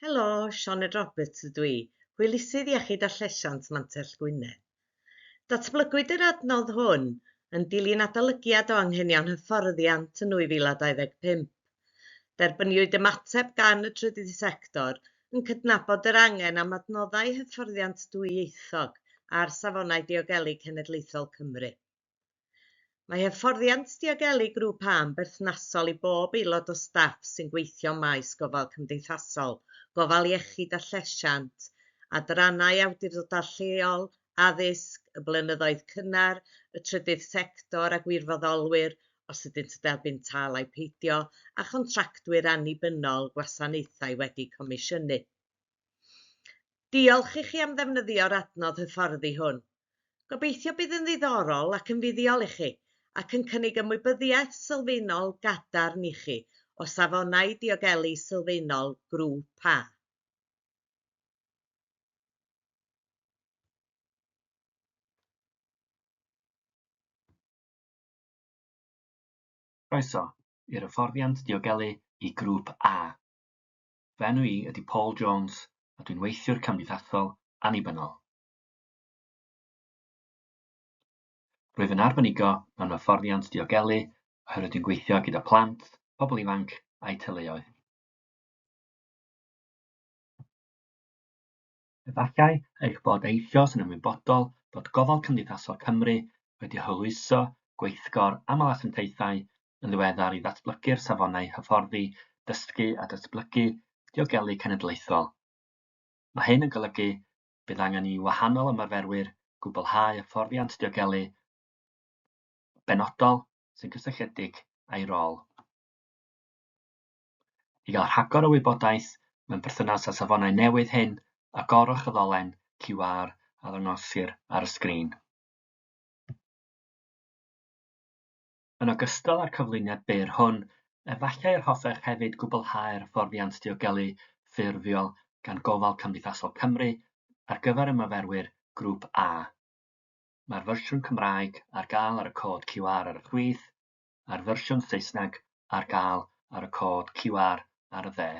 Helo, Sioned Roberts ydw i, Hwylusydd Iechyd a Llesiant Mantell Gwynedd. Datblygwyd yr adnodd hwn yn dilyn adolygiad o anghenion hyfforddiant yn 2025. Derbynniwyd ymateb gan y trydydd sector yn cydnabod yr angen am adnoddau hyfforddiant dwyieithog ar safonau diogelu cenedlaethol Cymru. Mae hyfforddiant diogelu grŵp A yn berthnasol i bob aelod o staff sy'n gweithio maes gofal cymdeithasol, gofal iechyd a llesiant, adrannau awdurdodau lleol, addysg, y blynyddoedd cynnar, y trydydd sector a gwirfoddolwyr, os ydynt yn derbyn talau peidio, a chontractwyr annibynnol gwasanaethau wedi comisiynu. Diolch i chi am ddefnyddio'r adnodd hyfforddi hwn. Gobeithio bydd yn ddiddorol ac yn fuddiol i chi, ac yn cynnig ymwybyddiaeth sylfaenol gadarn i chi o safonau diogelu sylfaenol grŵp A. Croeso i'r hyfforddiant diogelu i grŵp A. Fy enw I ydy Paul Jones a dwi'n weithiwr cymdeithasol annibynnol. Rwyf yn arbenigo mewn hyfforddiant diogelu oherwydd dwi'n gweithio gyda plant, pobl ifanc a'u teuluoedd. Efallai eich bod eisoes yn ymwybodol bod Gofal Cymdeithasol Cymru wedi hwyluso gweithgor aml asantaethau yn ddiweddar i ddatblygu'r safonau hyfforddi, dysgu a datblygu diogelu cenedlaethol. Mae hyn yn golygu bydd angen i wahanol ymarferwyr gwblhau hyfforddiant diogelu benodol sy'n gysylltiedig â'i rôl. I gael rhagor o wybodaeth mewn perthynas â safonau newydd hyn, agorwch y ddolen QR a ddangosir ar y sgrin. Yn ogystal â'r cyflwyniad byr hwn, efallai'r hoffech hefyd gwblhau'r hyfforddiant diogelu ffurfiol gan Gofal Cymdeithasol Cymru ar gyfer ymarferwyr grŵp A. Mae'r fersiwn Cymraeg ar gael ar y cod QR ar y chwith, a'r fersiwn Saesneg ar gael ar y cod QR ar y dde.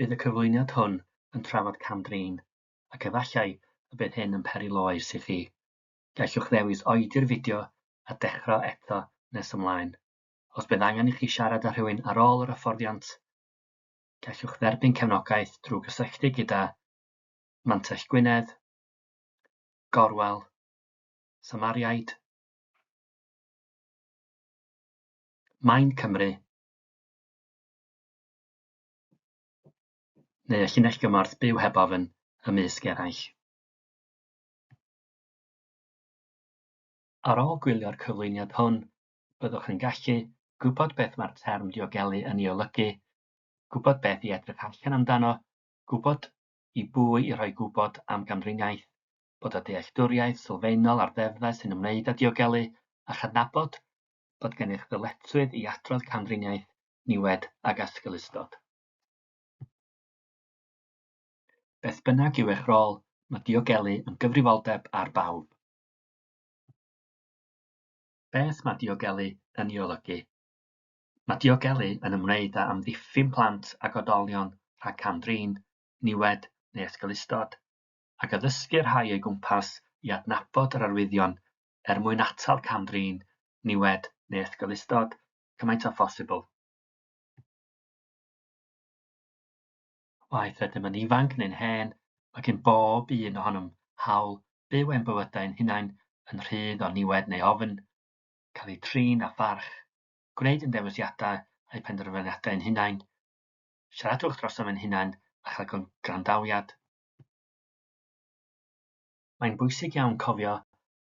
Bydd y cyflwyniad hwn yn trafod camdrin, ac efallai y bydd hyn yn peril oes i chi. Gallwch ddewis oedi'r fideo a dechrau eto nes ymlaen. Os bydd angen i chi siarad â rhywun ar ôl yr hyfforddiant, gallwch dderbyn cefnogaeth drwy gysylltu gyda Mantell Gwynedd, Gorwel, Samariaid, Maen Cymru, neu y llinell gymorth byw heb ofyn ymysg eraill. Ar ôl gwylio'r cyflwyniad hwn, byddwch yn gallu gwybod beth mae'r term diogelu yn ei olygu, gwybod beth i edrych allan amdano, gwybod i bwy i roi gwybod am gamdriniaeth, bod y dealltwriaeth sylfaenol ar ddeddfau sy'n ymwneud â diogelu, a chydnabod bod gennych ddyletswydd i adrodd camdriniaeth, niwed ag asgylistod. Beth bynnag yw eich rôl, mae diogelu yn gyfrifoldeb ar bawb. Beth mae diogelu yn ei olygu? Mae diogelu yn ymwneud â amddiffyn plant ac oedolion rhag camdrin, niwed neu asgylistod, ac addysgu rhai o'i gwmpas i adnabod yr arwyddion mwyn atal camdrin, niwed neu asgylistod cymaint â phosibl. Waeth ydym yn ifanc neu'n hen, ac yn bob un ohonom hawl byw ein bywydau'n hunain yn rhydd o niwed neu ofn, cael ei trin a pharch, gwneud yn dewisiadau a'i penderfyniadau'n hunain, siaradwch drosom ein hunain a chael gwrandawiad. Mae'n bwysig iawn cofio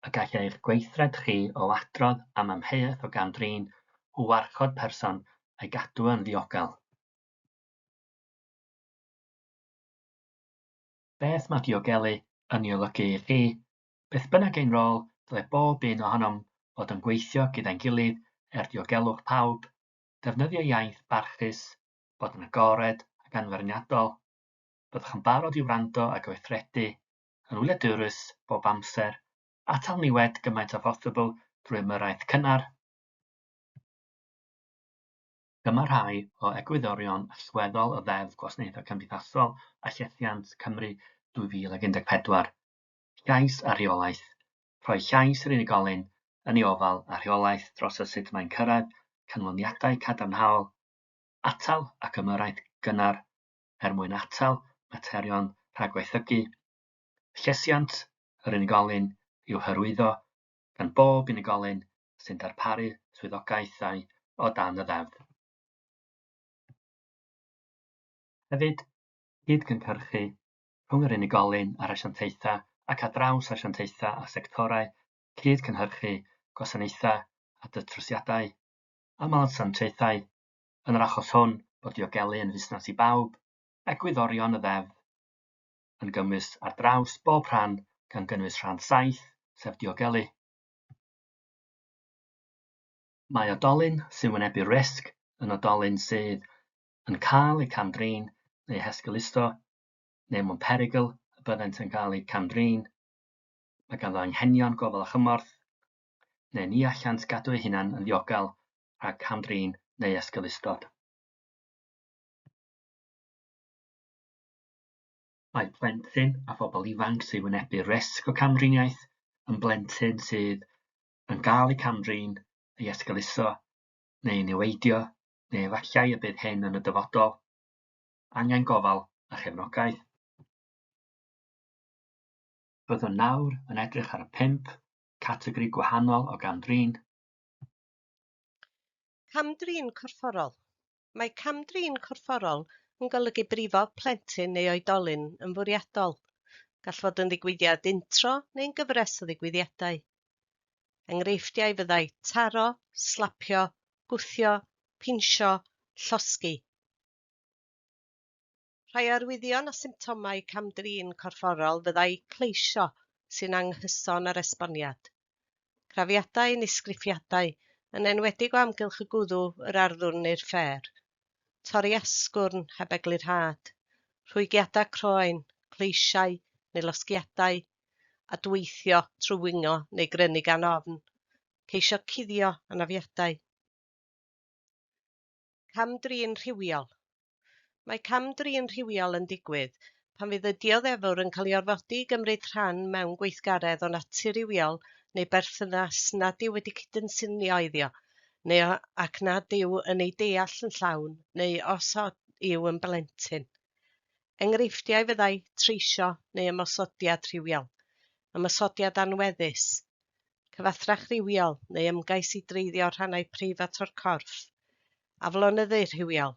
y gall eich gweithred chi o adrodd am amheuaeth o gamdrin o warchod person a'i gadw yn ddiogel. Beth mae diogelu yn ei olygu i chi? Beth bynnag ein rôl, dylai bob un ohonom fod yn gweithio gyda'n gilydd diogelwch pawb, defnyddio iaith barchus, bod yn agored ac anferniadol, byddwch yn barod i wrando a gweithredu, yn wyliadwrus bob amser, atal niwed gymaint â phosibl drwy ymyrraeth cynnar, Dyma rhai o egwyddorion allweddol y ddeddf gwasanaethau cymdeithasol a llethiant Cymru 2014. Llais a rheolaeth. Rhoi llais i'r unigolyn yn ei ofal a rheolaeth dros y sut mae'n cyrraedd canlyniadau cadarnhaol, atal ac ymyrraeth gynnar mwyn atal materion rhagwaethygu. Llesiant yr unigolyn i'w hyrwyddo gan bob unigolyn sy'n darparu swyddogaethau o dan y ddeddf. Hefyd, cyd-gynhyrchu rhwng yr unigolyn a'r asiantaethau ac ar draws asiantaethau a sectorau, cyd-gynhyrchu gwasanaethau a datrysiadau, amalasantaethau, yn yr achos hwn bod diogelu yn fusnes i bawb, egwyddorion y ddeddf yn gymwys ar draws bob rhan gan gynnwys rhan 7, sef diogelu. Mae oedolyn sy'n wynebu risg yn oedolyn sydd yn cael eu camdrin neu hesgylusto neu mewn perygl y byddent yn cael eu camdrin. Mae ganddo anghenion gofal a chymorth, neu ni allant gadw eu hunain yn ddiogel rhag camdrin neu esgylustod. Mae plentyn a phobl ifanc sy'n wynebu risg o camdriniaeth yn blentyn sydd yn cael eu camdrin, ei esgyluso, neu niweidio, neu efallai y bydd hyn yn y dyfodol, angen gofal a chefnogaeth. Byddwn nawr yn edrych ar y 5 categori gwahanol o gamdrin. Camdrin corfforol. Mae camdrin corfforol yn golygu brifo plentyn neu oedolyn yn fwriadol, gall fod yn ddigwyddiad intro neu'n gyfres o ddigwyddiadau. Enghreifftiau fyddai taro, slapio, gwthio, pinsio, llosgi. Rhai arwyddion a symptomau camdrin corfforol fyddai pleisio sy'n anghyson ar esboniad. Crafiadau neu sgriffiadau yn enwedig o amgylch y gwddw, yr arddwrn neu'r ffer. Torri asgwrn heb eglurhad. Rhwygiadau croen, cleisiau neu losgiadau. Adweithio trwy wingo neu grynu gan ofn. Ceisio cuddio anafiadau. Camdrin rhywiol. Mae camdrin rhywiol yn digwydd pan fydd y dioddefwr yn cael ei orfodi i gymryd rhan mewn gweithgaredd o natur rywiol neu berthynas nad yw wedi cydynsynio iddio, neu ac nad yw yn ei deall yn llawn, neu os yw yn blentyn. Enghreifftiau fyddai treisio neu ymosodiad rhywiol, ymosodiad anweddus, cyfathrach rhywiol neu ymgais i dreiddio rhannau preifat o'r corff, aflonyddu rhywiol,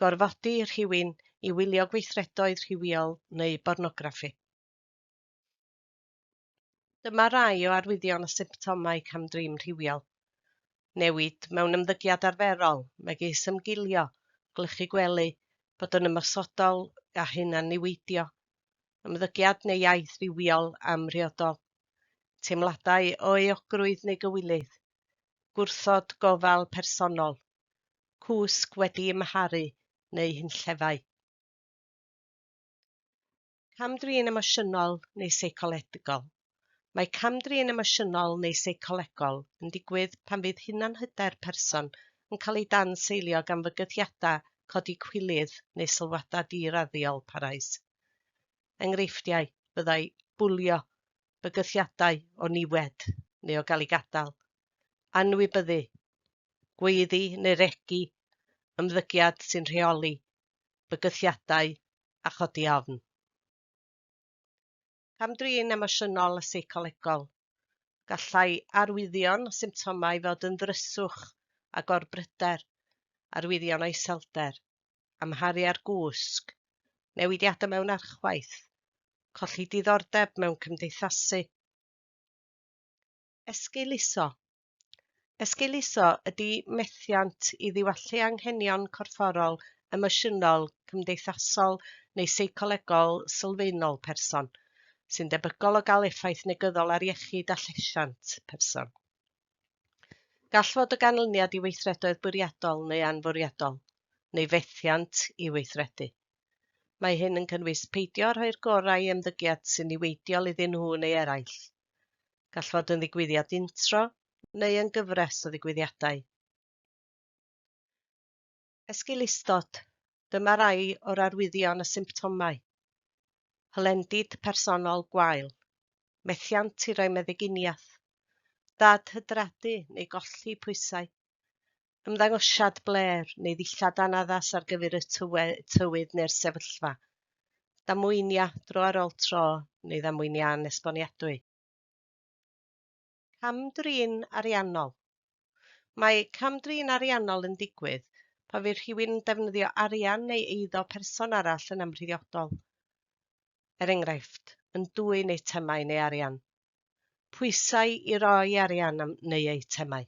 gorfodi rhywun i wylio gweithredoedd rhywiol neu bornograffi. Dyma rai o arwyddion a symptomau camdrin rhywiol. Newid mewn ymddygiad arferol, megis ymgilio, glychu gwely, bod yn ymosodol a hunan niweidio, ymddygiad neu iaith rhywiol amhriodol, teimladau o euogrwydd neu gywilydd, gwrthod gofal personol, cwsg wedi ymharu neu hunllefau. Camdrin emosiynol neu seicolegol. Mae camdrin emosiynol neu seicolegol yn digwydd pan fydd hunanhyder person yn cael ei danseilio gan fygythiadau codi cwilydd neu sylwadau diraddiol parhaus. Enghreifftiau fyddai bwlio, bygythiadau o niwed neu o gael ei gadael, anwybyddu, gweiddi neu regi, ymddygiad sy'n rheoli, bygythiadau a chodi ofn. Camdrin emosiynol a seicolegol. Gallai arwyddion a symptomau fod yn ddryswch a gorbryder, arwyddion o iselder, amharu ar gwsg, newidiadau mewn archwaith, colli diddordeb mewn cymdeithasu. Esgeiluso. Esgeiluso ydy methiant i ddiwallu anghenion corfforol, emosiynol, cymdeithasol neu seicolegol sylfaenol person, sy'n debygol o gael effaith negyddol ar iechyd a llesiant person. Gall fod o ganlyniad i weithredoedd bwriadol neu anfwriadol, neu fethiant i weithredu. Mae hyn yn cynnwys peidio rhoi'r gorau i ymddygiad sy'n niweidiol iddyn nhw neu eraill. Gall fod yn ddigwyddiad intro neu yn gyfres o ddigwyddiadau. Esgilistod, dyma rai o'r arwyddion y symptomau. Hylendid personol gwael, methiant i roi meddyginiaeth, dad hydradu neu golli pwysau, ymddangosiad bler neu ddillad anaddas ar gyfer y tywydd neu'r sefyllfa, damwynia dro ar ôl tro neu ddamwynia anesboniadwy. Camdrin ariannol. Mae camdrin ariannol yn digwydd pan fydd rhywun yn defnyddio arian neu eiddo person arall yn amrhyddiodol. Er enghraifft, yn dwyn eitemau neu arian. Pwysau i roi arian neu eitemau.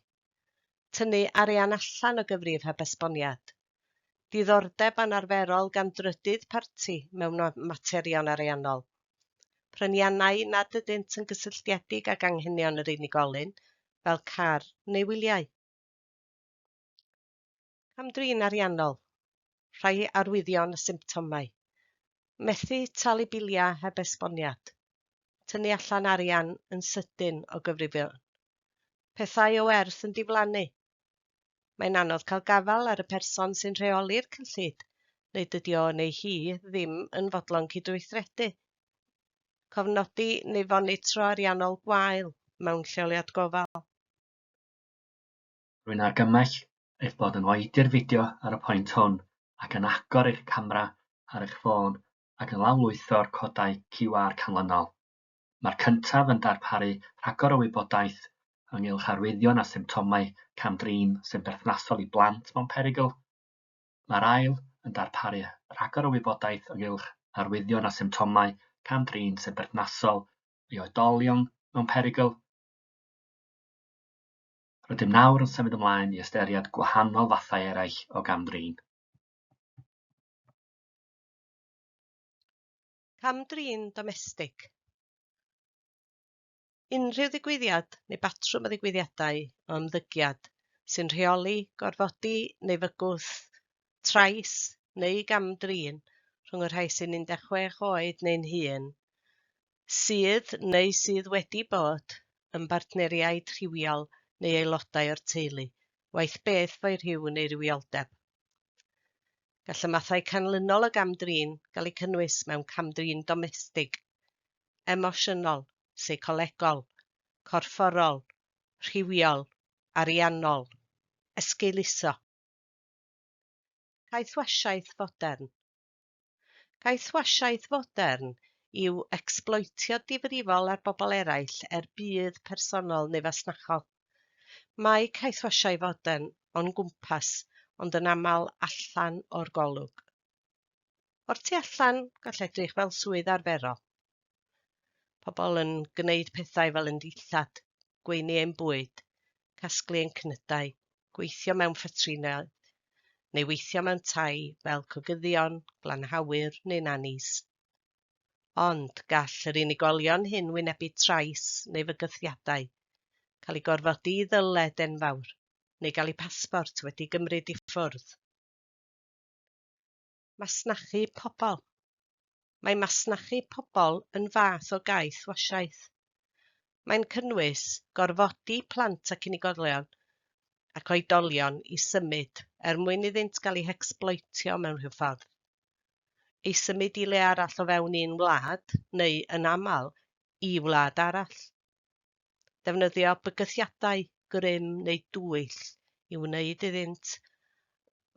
Tynnu arian allan o gyfrif heb esboniad. Diddordeb anarferol gan drydydd parti mewn materion ariannol. Pryniannau nad ydynt yn gysylltiedig ag anghenion yr unigolyn, fel car neu wyliau. Camdrin ariannol. Rhai arwyddion y symptomau. Methu talu biliau heb esboniad. Tynnu allan arian yn sydyn o gyfrifion. Pethau o werth yn diflannu. Mae'n anodd cael gafal ar y person sy'n rheoli'r cyllid, neu dydi o neu hi ddim yn fodlon cydweithredu. Cofnodi neu fonitro ariannol gwael mewn lleoliad gofal. Rwy'n argymell eich bod yn oedi'r fideo ar y pwynt hwn ac yn agor eich camera ar eich ffôn ac yn lawlwytho'r codau QR canlynol. Mae'r cyntaf yn darparu rhagor o wybodaeth ynghylch arwyddion a symptomau camdrin sy'n berthnasol i blant mewn perygl. Mae'r ail yn darparu rhagor o wybodaeth ynghylch arwyddion a symptomau camdrin sy'n berthnasol i oedolion mewn perygl. Rydym nawr yn symud ymlaen i ystyried gwahanol fathau eraill o gamdrin. Camdrin domestig. Unrhyw ddigwyddiad neu batrwm o ddigwyddiadau o ymddygiad sy'n rheoli, gorfodi neu fygwth, trais neu gamdrin rhwng y rhai sy'n 16 oed neu'n hŷn, sydd neu sydd wedi bod yn bartneriaid rhywiol neu aelodau o'r teulu, waeth beth fo'i rhyw neu rywioldeb. Gall y mathau canlynol o gamdrin gael eu cynnwys mewn camdrin domestig, emosiynol, seicolegol, corfforol, rhywiol, ariannol, esgeiluso. Caethwasiaeth fodern. Caethwasiaeth fodern yw ecsbloetio difrifol ar bobl eraill budd personol neu fasnachol. Mae caethwasiau fodern o'n gwmpas, ond yn aml allan o'r golwg. O'r tu allan gall edrych fel swydd arferol. Pobl yn gwneud pethau fel yn dillad, gweini ein bwyd, casglu ein cnydau, gweithio mewn ffetrinau, neu weithio mewn tai fel cogyddion, glanhawyr neu nanis. Ond gall yr unigolion hyn wynebu trais neu fygythiadau, cael ei gorfodi i ddyled enfawr, neu gael ei pasport wedi gymryd i ffwrdd. Masnachu pobl. Mae masnachu pobl yn fath o gaethwasiaeth. Mae'n cynnwys gorfodi plant ac unigolion ac oedolion i symud mwyn iddynt gael eu hecsbloetio mewn rhyw ffordd. Ei symud i le arall o fewn un wlad, neu yn aml i wlad arall. Defnyddio bygythiadau, grym neu dwyll i wneud iddynt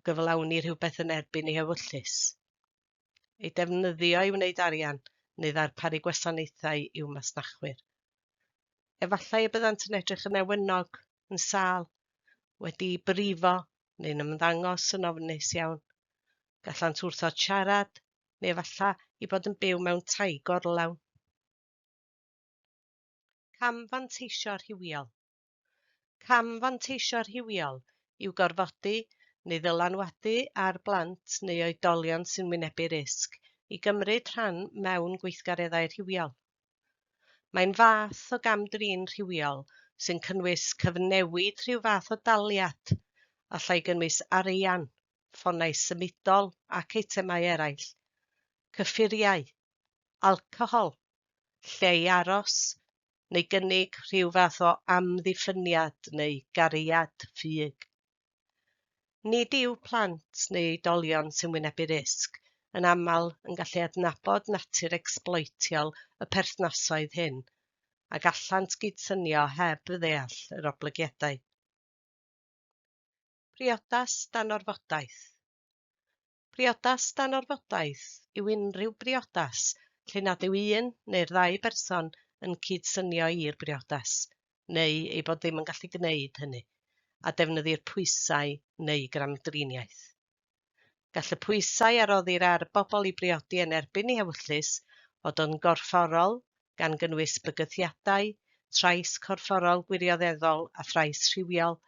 gyflawni rhywbeth yn erbyn ei ewyllus. Ei defnyddio i wneud arian neu ddarparu gwasanaethau i'w masnachwyr. Efallai y byddant yn edrych yn ewynog, yn sâl, wedi brifo neu'n ymddangos yn ofnus iawn. Gallant wrthod siarad neu efallai i bod yn byw mewn tai gorlawn. Camfanteisio rhywiol. Camfanteisio rhywiol yw gorfodi neu ddylanwadu ar blant neu oedolion sy'n wynebu risg i gymryd rhan mewn gweithgareddau rhywiol. Mae'n fath o gamdrin rhywiol sy'n cynnwys cyfnewid rhyw fath o daliad, allai gynnwys arian, ffonau symudol ac eitemau eraill, cyffuriau, alcohol, lle i aros, neu gynnig rhyw fath o amddiffyniad neu gariad ffug. Nid yw plant neu oedolion sy'n wynebu risg yn aml yn gallu adnabod natur ecsbloetiol y perthnasoedd hyn a gallant gydsynio heb ddeall yr oblygiadau. Priodas dan orfodaeth. Priodas dan orfodaeth yw unrhyw briodas lle nad yw un neu'r ddau berson yn cydsynio i'r briodas, neu ei bod ddim yn gallu gwneud hynny, a defnyddir pwysau neu gramdriniaeth. Gall y pwysau a roddir ar bobl i briodi yn erbyn ei ewyllys fod yn gorfforol gan gynnwys bygythiadau, trais corfforol gwirioneddol a thrais rhywiol,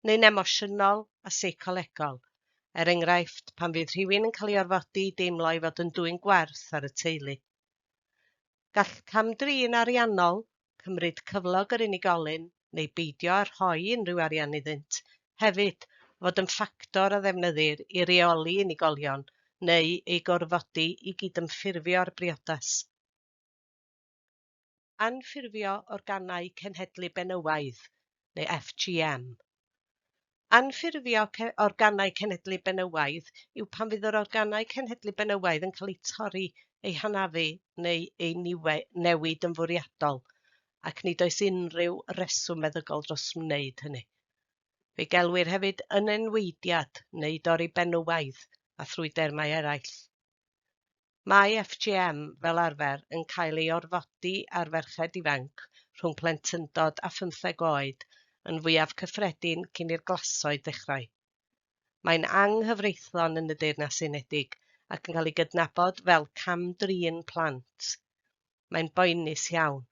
neu'n emosiynol a seicolegol, enghraifft pan fydd rhywun yn cael ei orfodi i deimlo ei fod yn dwyn gwerth ar y teulu. Gall camdrin ariannol cymryd cyflog yr unigolyn neu beidio a rhoi unrhyw arian iddynt, hefyd fod yn ffactor a ddefnyddir i reoli unigolion neu ei gorfodi i gydymffurfio'r briodas. Anffurfio organau cenhedlu benywaidd neu FGM. Anffurfio organau cenhedlu benywaidd yw pan fydd yr organau cenhedlu benywaidd yn cael eu torri, eu hanafu neu eu newid yn fwriadol, ac nid oes unrhyw reswm meddygol dros wneud hynny. Fe gelwir hefyd yn enweidiad neu dorri benywaidd a thrwydermau eraill. Mae FGM fel arfer yn cael ei orfodi ar ferched ifanc rhwng plentyndod a 15 oed yn fwyaf cyffredin cyn i'r glasoed ddechrau. Mae'n anghyfreithlon yn y Deyrnas Unedig ac yn cael ei gydnabod fel camdrin plant. Mae'n boenus iawn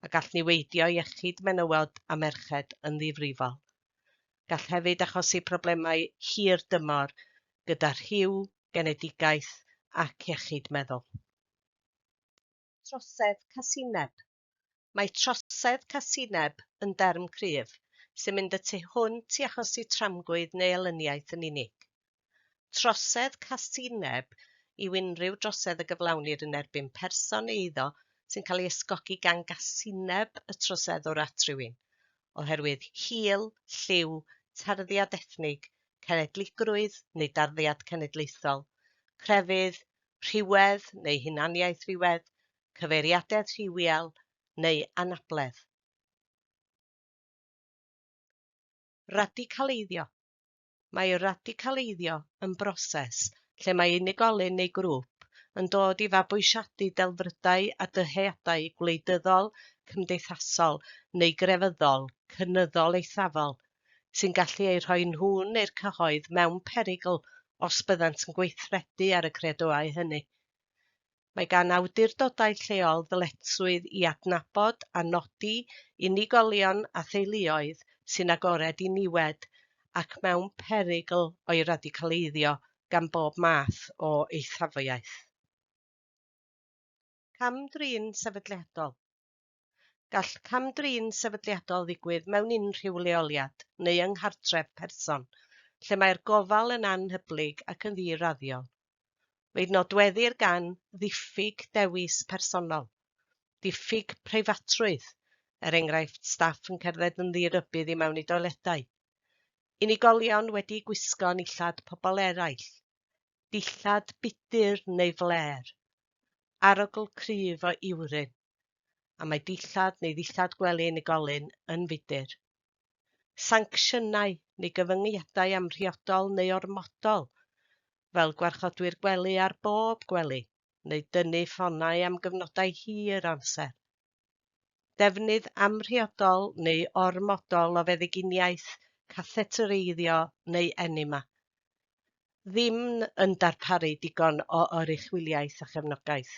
a gall niweidio iechyd menywod a merched yn ddifrifol. Gall hefyd achosi problemau hir dymor gyda rhyw, genedigaeth ac iechyd meddwl. Trosedd casineb. Mae trosedd casineb yn derm cryf sy'n mynd y tu hwnt i achosi tramgwydd neu elyniaeth yn unig. Trosedd casineb yw unrhyw drosedd y gyflawnir yn erbyn person neu eiddo sy'n cael ei ysgogi gan gasineb y troseddwr at rywun, oherwydd hil, lliw, tarddiad ethnig, cenedligrwydd neu darddiad cenedlaethol, crefydd, rhywedd neu hunaniaeth rhywedd, cyfeiriadaeth rhywiol neu anabledd. Radicaleiddio. Mae radicaleiddio yn broses lle mae unigolyn neu grŵp yn dod i fabwysiadu delfrydau a dyheadau gwleidyddol, cymdeithasol neu grefyddol, cynyddol eithafol, sy'n gallu ei rhoi nhw neu'r cyhoedd mewn perygl os byddant yn gweithredu ar y credoau hynny. Mae gan awdurdodau lleol ddyletswydd i adnabod a nodi unigolion a theuluoedd sy'n agored i niwed ac mewn perygl o'i radicaleiddio gan bob math o eithafiaeth. Camdrin sefydliadol. Gall camdrin sefydliadol ddigwydd mewn unrhyw leoliad neu yng nghartref person, lle mae'r gofal yn anhyblyg ac yn ddiraddiol. Fe'i nodweddir gan ddiffyg dewis personol, diffyg preifatrwydd, enghraifft staff yn cerdded yn ddirybydd i mewn i doiledau, unigolion wedi gwisgo nillad pobl eraill, dillad budur neu fler, arogl cryf o iwryn, a mae dillad neu ddillad gwely unigolyn yn fudur. Sancsiynau neu gyfyngiadau amrhiodol neu ormodol, fel gwarchodwyr gwely ar bob gwely, neu dynnu ffonau am gyfnodau hir amser. Defnydd amrhiodol neu ormodol o feddyginiaeth, cathetereiddio neu enima. Ddim yn darparu digon o oruchwyliaeth a chefnogaeth.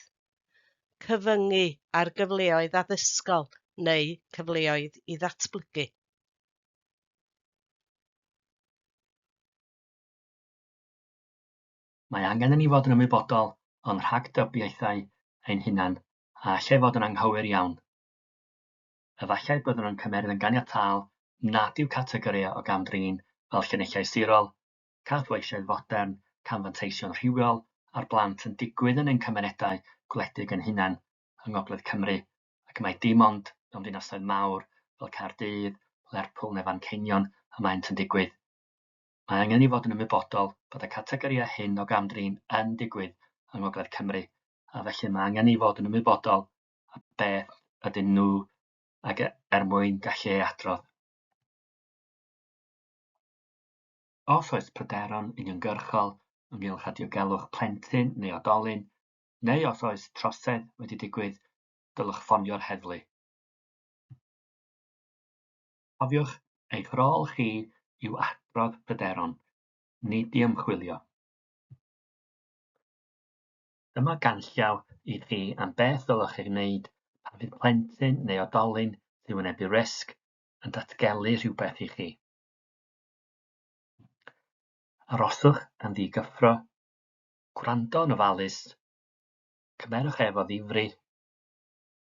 Cyfyngu ar gyfleoedd addysgol neu cyfleoedd i ddatblygu. Mae angen i ni fod yn ymwybodol o'n rhagdybiaethau ein hunan a allai fod yn anghywir iawn. Efallai byddwn yn cymeryd yn ganiataol nad yw categori o gamdrin fel llinellau sirol, cathweisioedd fodern, canfanteision rhywiol a'r blant yn digwydd yn ein cymunedau gwledig yn hunan yng Ngogledd Cymru ac mae dim ond mewn dinasoedd mawr fel Caerdydd, Lerpwl neu Fanceinion y maent yn digwydd. Mae angen i fod yn ymwybodol bod y categoriau hyn o gamdrin yn digwydd yng Ngogledd Cymru, a felly mae angen i fod yn ymwybodol a beth ydyn nhw ac mwyn gallu ei adrodd. Os oes pryderon uniongyrchol ynghylch â diogelwch plentyn neu oedolyn, neu os oes trosedd wedi digwydd, dylech ffonio'r heddlu. Cofiwch eich rôl chi yw adrodd pryderon, nid i ymchwilio. Dyma ganllaw i chi am beth ddylech chi wneud pan fydd plentyn neu oedolyn sy'n wynebu risg yn datgelu rhywbeth i chi. Aroswch yn ddigyffro, gwrando yn ofalus, cymerwch ef o ddifri,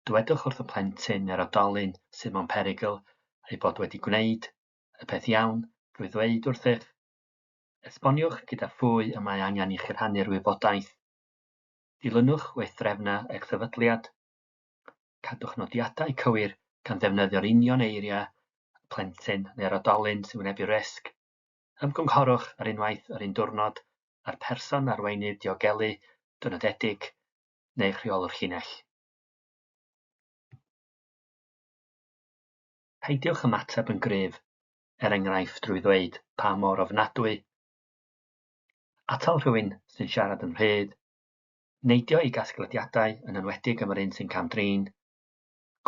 dywedwch wrth y plentyn neu'r oedolyn sydd mewn perygl ei bod wedi gwneud y peth iawn drwy ddweud wrthych. Esboniwch gyda phwy y mae angen i chi rhannu'r wybodaeth. Dilynwch weithdrefnau eich sefydliad. Cadwch nodiadau cywir gan ddefnyddio'r union eiriau y plentyn neu'r oedolyn sy'n wynebu risg. Ymgynghorwch ar unwaith yr un diwrnod a'r person arweinydd diogelu dynodedig neu'ch rheolwr llinell. Peidiwch ymateb yn gryf, enghraifft drwy ddweud pa mor ofnadwy. Atal rhywun sy'n siarad yn rhydd. Neidio i gasgliadiadau yn enwedig am yr un sy'n camdrin.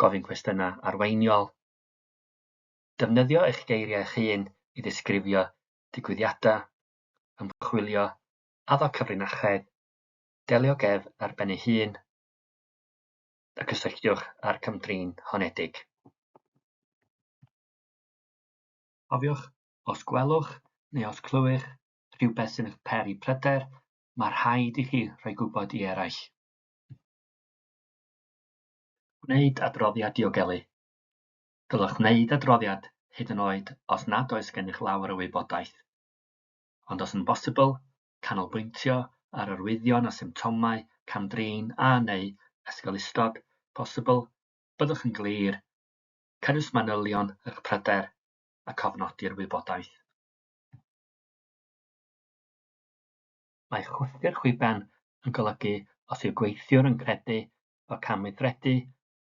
Gofyn cwestiynau arweiniol. Defnyddio eich geiriau eich hun i ddisgrifio digwyddiadau, ymchwilio, addo cyfrinachedd, delio gef ar ben ei hun, a cysylltiwch â'r camdrin honedig. Cofiwch, os gwelwch neu os clywech rhywbeth sy'n eich peri pryder, mae rhaid i chi rhoi gwybod i eraill. Gwneud adroddiad diogelu. Dylech wneud adroddiad hyd yn oed os nad oes gennych lawer o wybodaeth. Ond os yn bosibl, canolbwyntio ar arwyddion a symptomau camdrin a neu esgolistod posibl, byddwch yn glir, cynnwys manylion eich pryder a cofnodi'r wybodaeth. Mae chwythu'r chwiben yn golygu os yw gweithiwr yn credu fod camweithredu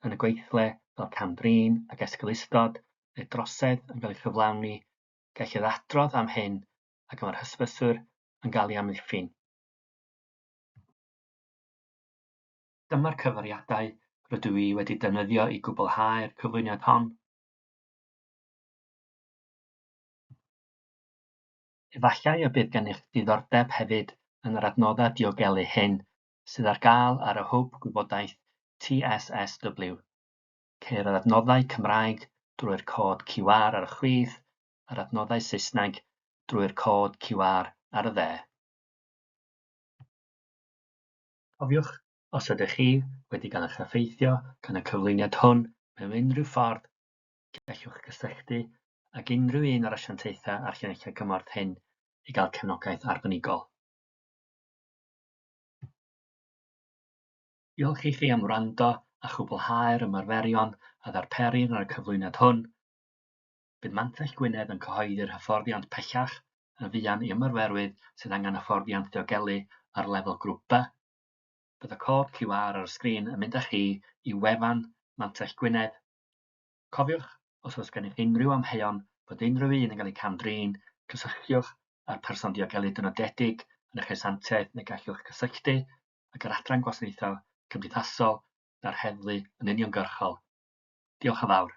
yn y gweithle fel camdrin ac esgolistod neu drosedd yn cael ei chyflawni, gellir adrodd am hyn ac mae'r hysbyswr yn cael ei amddiffyn. Dyma'r cyfeiriadau rydw i wedi defnyddio i gwblhau'r cyflwyniad hon. Efallai y bydd gennych diddordeb hefyd yn yr adnoddau diogelu hyn sydd ar gael ar y hwb gwybodaeth TSSW, ceir yr adnoddau Cymraeg drwy'r cod QR ar y chwith, a'r adnoddau Saesneg drwy'r cod QR ar y dde. Cofiwch, os ydych chi wedi cael eich effeithio gan y cyflwyniad hwn mewn unrhyw ffordd, gallwch gysylltu ag unrhyw un o'r asiantaethau a'r llinellau gymorth hyn i gael cefnogaeth arbenigol. Diolch i chi am wrando a chwblhau'r ymarferion a ddarperir ar y cyflwyniad hwn. Bydd Mantell Gwynedd yn cyhoeddi'r hyfforddiant pellach yn fuan i ymarferwydd sydd angen hyfforddiant diogelu ar lefel grŵp B. Bydd y cod QR ar y sgrin yn mynd â chi i wefan Mantell Gwynedd. Cofiwch, os oes gennych unrhyw amheuon bod unrhyw un yn cael ei camdrin, cysylltiwch â'r person diogelu dynodedig yn eich asantiaeth neu gallwch gysylltu ag yr adran gwasanaethau cymdeithasol na'r heddlu yn uniongyrchol. Diolch yn fawr.